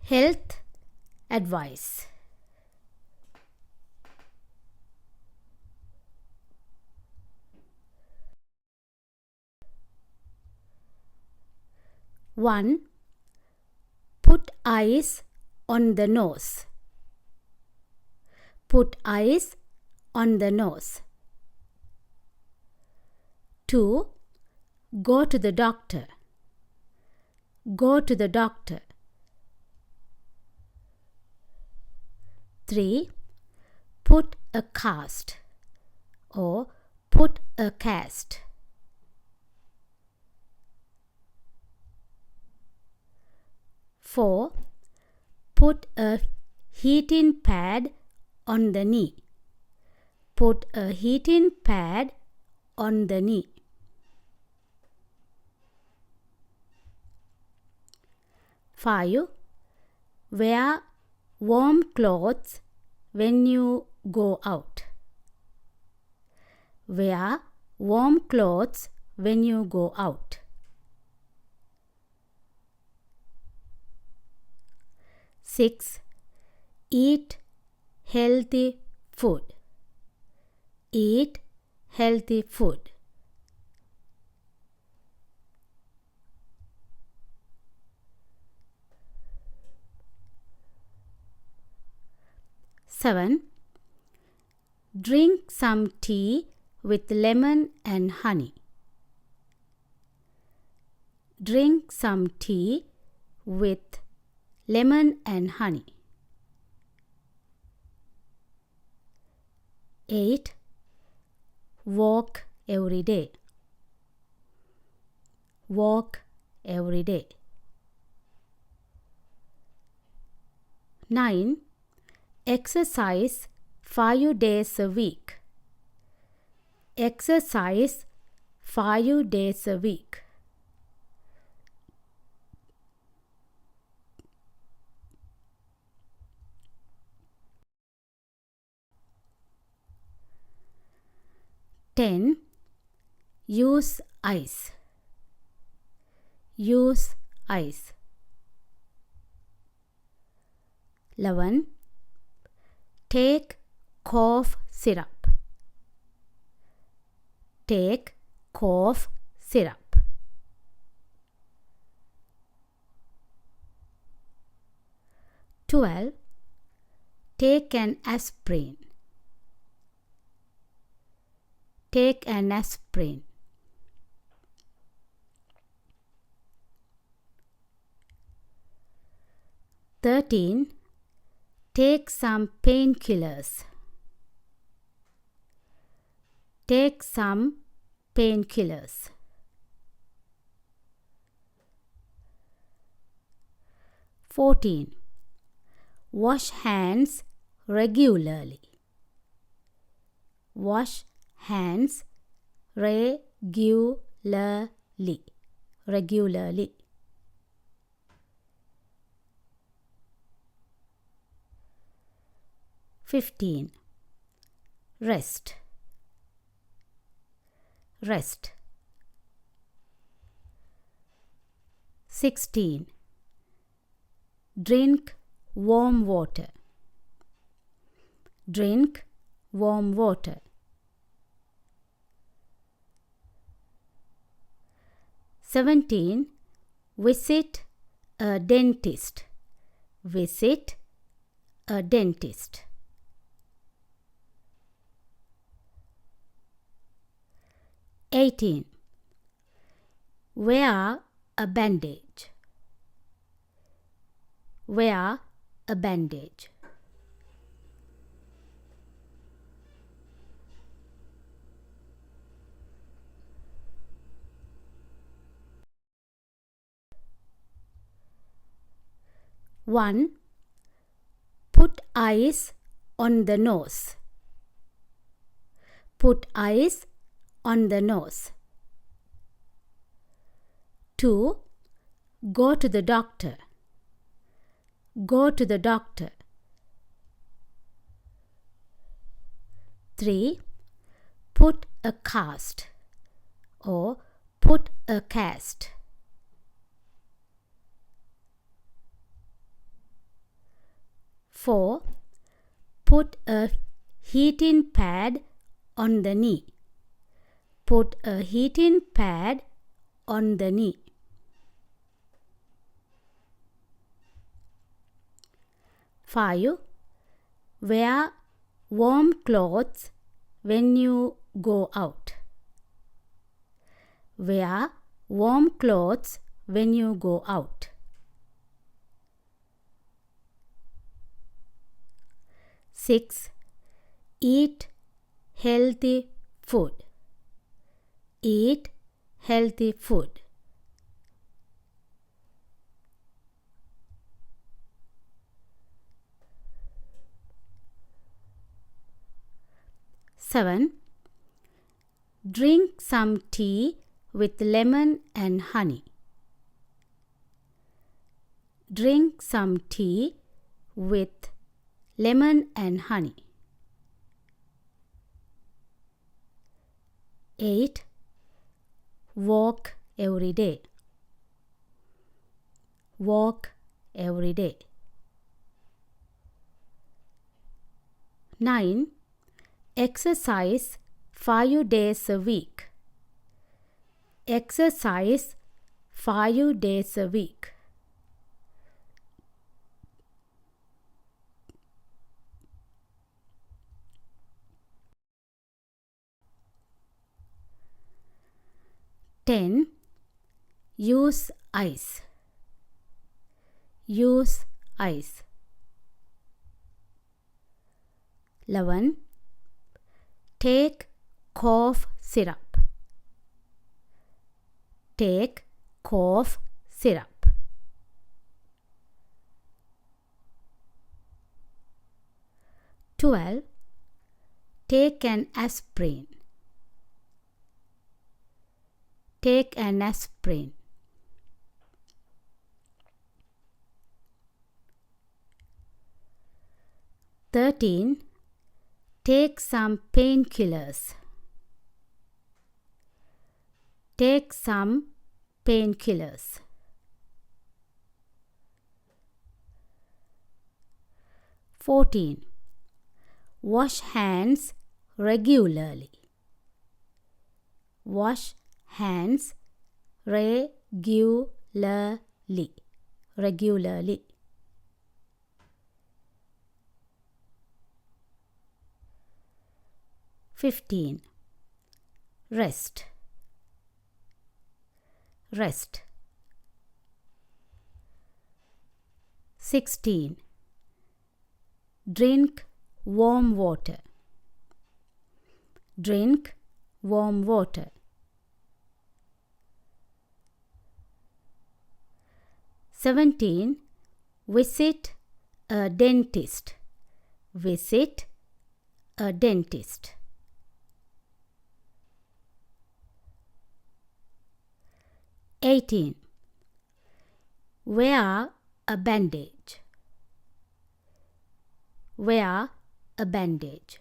Health advice. One, put ice on the nose. Put ice on the nose. 2, go to the doctor. Go to the doctor. 3, put a cast or put a cast. 4, put a heating pad on the knee. Put a heating pad on the knee. 5, wear warm clothes when you go out. Wear warm clothes when you go out. 6, eat healthy food. Eat healthy food. 7, drink some tea with lemon and honey. Drink some tea with lemon and honey. 8, walk every day. Walk every day. 9, exercise 5 days a week. Exercise 5 days a week. 10, use ice. Use ice. 11, take cough syrup. Take cough syrup. 12, take an aspirin. Take an aspirin. 13, take some painkillers. Take some painkillers. 14, wash hands regularly. Wash hands regularly. Regularly. 15, rest. Rest. 16, drink warm water. Drink warm water. 17, visit a dentist. Visit a dentist. 18, wear a bandage. Wear a bandage. 1, put ice on the nose. Put ice on the nose. 2, go to the doctor. Go to the doctor. 3, put a cast or put a cast. 4. Put a heating pad on the knee. Put a heating pad on the knee. 5. Wear warm clothes when you go out. Wear warm clothes when you go out. 6. Eat healthy food. Eat healthy food. 7. Drink some tea with lemon and honey. Drink some tea with lemon and honey. 8. Walk every day. Walk every day. 9. Exercise 5 days a week. Exercise 5 days a week. 10. Use ice. Use ice. 11. Take cough syrup. Take cough syrup. 12. Take an aspirin. Take an aspirin. 13. Take some painkillers. Take some painkillers. 14. Wash hands regularly. Wash hands regularly. Regularly. 15. Rest. Rest. 16. Drink warm water. Drink warm water. 17. Visit a dentist. Visit a dentist. 18. Wear a bandage. Wear a bandage.